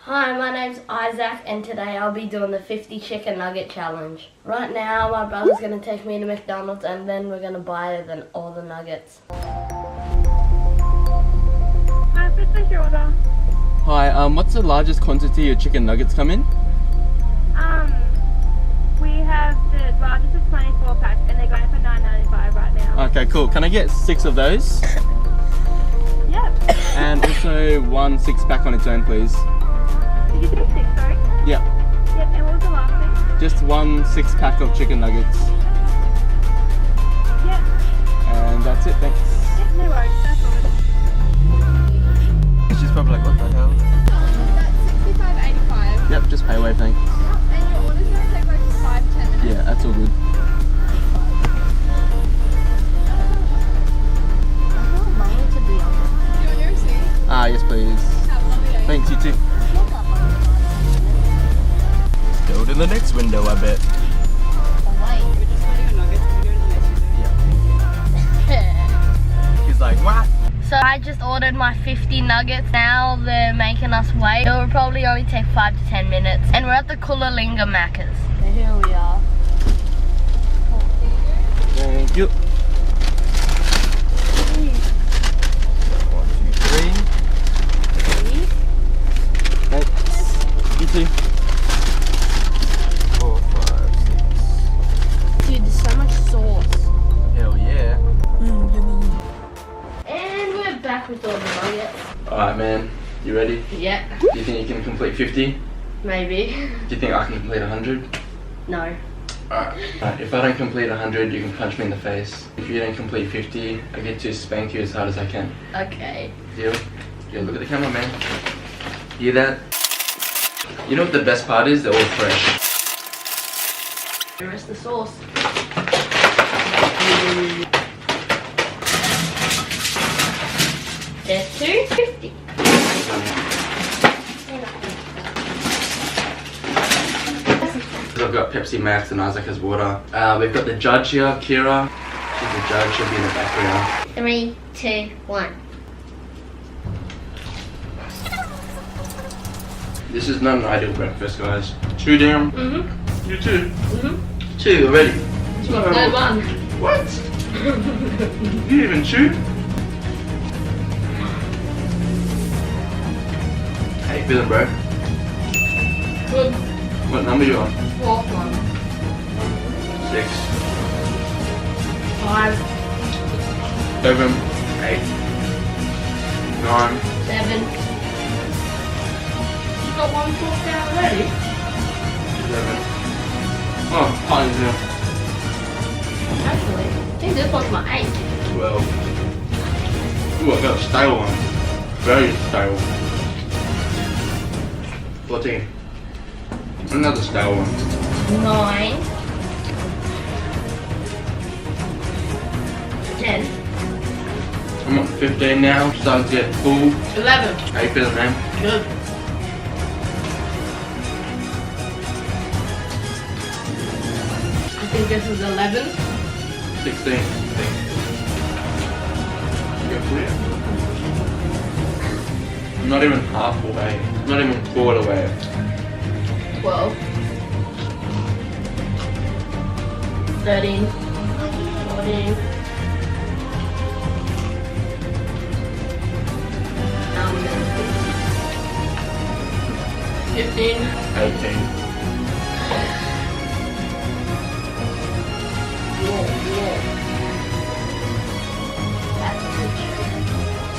Hi, my name's Isaac and today I'll be doing the 50 chicken nugget challenge. Right now my brother's going to take me to Mcondald's and then we're going to buy all the nuggets. Hi, please take your order. Hi, what's the largest quantity of chicken nuggets come in? We have the largest of 24 packs and they're going for $9.95 right now. Okay, cool. Can I get 6 of those? Yep. And also one 6-pack on its own, please. Did you say 6, sorry? Yep. Yep, and what was the last thing? Just one 6-pack of chicken nuggets. Yep. And that's it, thanks. Yep, no worries, that's all. She's probably like, what the hell? That's $65.85. Yep, just pay away, thanks. And your order's going to take like 5-10 minutes. Yeah, that's all good. Do you want your receipt? Yes please. Have a lovely day. Thanks, you too. Go to the next window, I bet. Oh, wait. We're just getting a nugget. Can we go to the next window? He's like, what? So I just ordered my 50 nuggets. Now they're making us wait. It will probably only take 5 to 10 minutes. And we're at the Coolalingga Macca's. So here we are. Thank you. 1, 2, 3. Thanks. You too. 4, 5, 6. Dude, there's so much sauce. Hell yeah. And we're back with all the nuggets. Alright, man. You ready? Yeah, Do you think you can complete 50? Do maybe. you think I can complete 100? No. Alright. If I don't complete 100, you can punch me in the face. If you don't complete 50, I get to spank you as hard as I can. Okay. Deal? Yeah, look at the camera, man. Hear that? You know what the best part is? They're all fresh. The rest of the sauce. There's 250. I've got Pepsi Max and Isaac has water. We've got the judge here, Kira. She's the judge, she'll be in the background. 3, 2, 1. This is not an ideal breakfast, guys. 2 down. Mm-hmm. You too. Mm-hmm. 2 already. No, 1. What? You even chew? How you feeling, bro? Good. What number you on? 4th one. 6, 5, 7, 8, 9. 7. You got 1 fork down already? 11. Oh, fine, yeah. Actually, I think this one's my 8. 12. Ooh, I got a stale one. Very stale. 14. Another stale one. 9. 10. I'm on 15 now. Starting to get full. 11. How you feeling, man? Good. I think this is 11. 16. I think. You got clear? I'm not even half away. Not even quarter way. 12. 13. 14. 15. 18.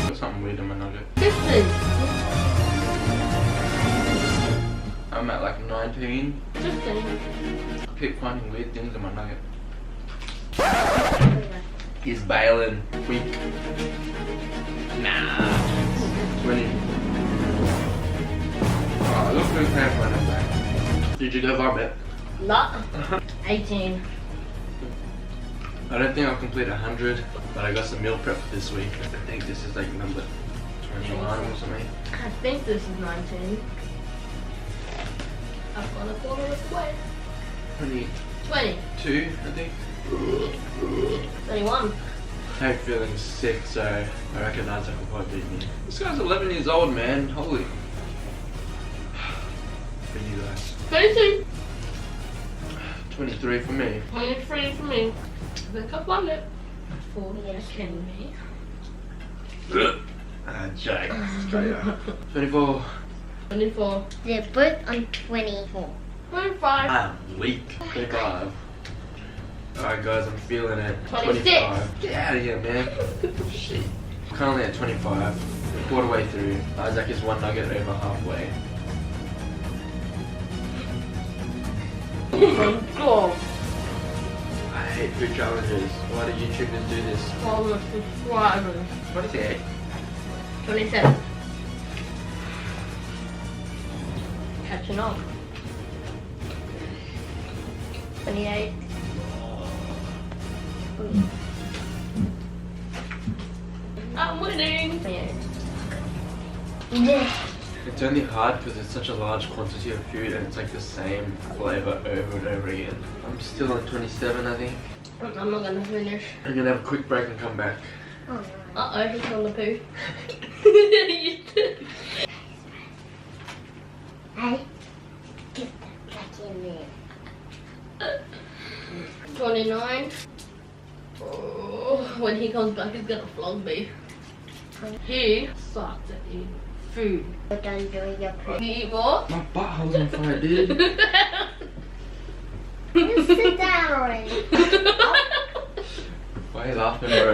Got something weird in my nugget. 15. I'm at like 19. 15. I keep finding weird things in my nugget. He's bailing. Weak. Nah. 20. Oh, look who's half running back. Did you go vomit? Not. 18. I don't think I'll complete 100, but I got some meal prep for this week. I think this is like number 21 or something. I think this is 19. I've got a quarter of the way. 22, 20. I think. 21. I'm feeling sick, so I reckon Isaac will probably beat me. This guy's 11 years old, man. Holy. guys. 22. 23 for me. 23 for me. I think I've won it. 40, you're kidding me. Jake. Straight up. 24. 24. They're both on 24. 25. I'm weak. 25. Alright guys, I'm feeling it. 26. 25. Get out of here, man. Shit. I'm currently at 25. Quarter way through. Isaac is one nugget over halfway. Oh, I hate food challenges. Why do YouTubers do this? all the subscribers. What is it? 27. Catching on. 28. I'm winning. 28. Yeah. It's only hard because it's such a large quantity of food and it's like the same flavor over and over again. I'm still on 27, I think. I'm not gonna finish. I'm gonna have a quick break and come back. Oh, no. Uh-oh, he's on the poo. You did. Hey, get that back in there. 29. Oh, when he comes back, he's gonna flog me. He sucks at eating food. We're done doing your poo. You eat more? My butthole's on fire, dude. Just sit down already. Why are you laughing, bro?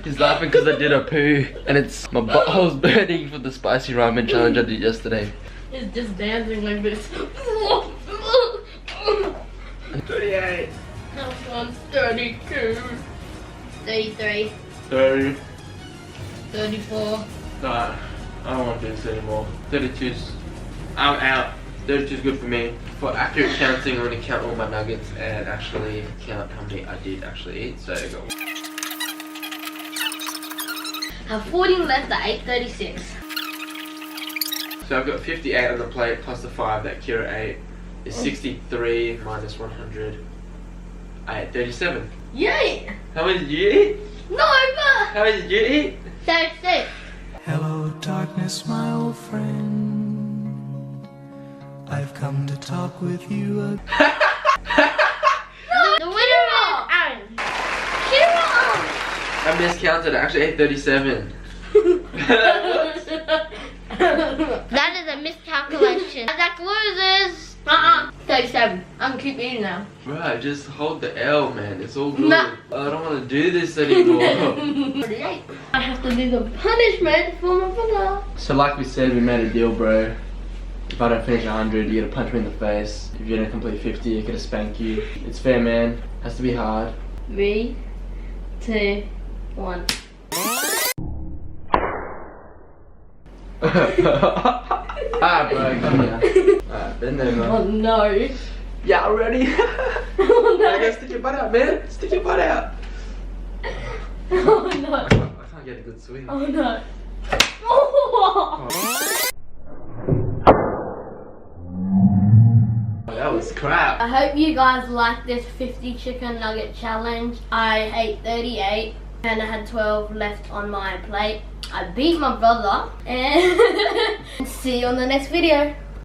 He's laughing because I did a poo and it's my butthole's burning for the spicy ramen challenge I did yesterday. He's just dancing like this. 38. That one's 32. 33. 30. 34. Nah, I don't want to do this anymore. 32's, I'm out. 32's good for me. For accurate counting, I'm going to count all my nuggets and actually count how many I did actually eat. So go. I have 14 left at 8:36. So I've got 58 on the plate plus the 5 that Kira ate is 63 minus 100. I ate 37. Yay! How many did you eat? No, but How many did you eat? 36. Hello, darkness, my old friend. I've come to talk with you again. The winner is Aaron. Kira! I miscounted. I actually ate 37. That is a miscalculation. Isaac loses. 37. I can keep eating now. Right, just hold the L, man. It's all good. Nah. I don't want to do this anymore. I have to do the punishment for my brother. So like we said, we made a deal, bro. If I don't finish 100, you gotta punch me in the face. If you don't complete 50, you gotta spank you. It's fair, man. Has to be hard. 3, 2, 1. Alright, bro, come here. Alright, bend over. Oh no. Yeah, ready? Oh no. I gotta stick your butt out, man. Stick your butt out. Oh no. I can't get a good swing. Oh no. Oh. That was crap. I hope you guys like this 50 chicken nugget challenge. I ate 38 and I had 12 left on my plate. I beat my brother and see you on the next video.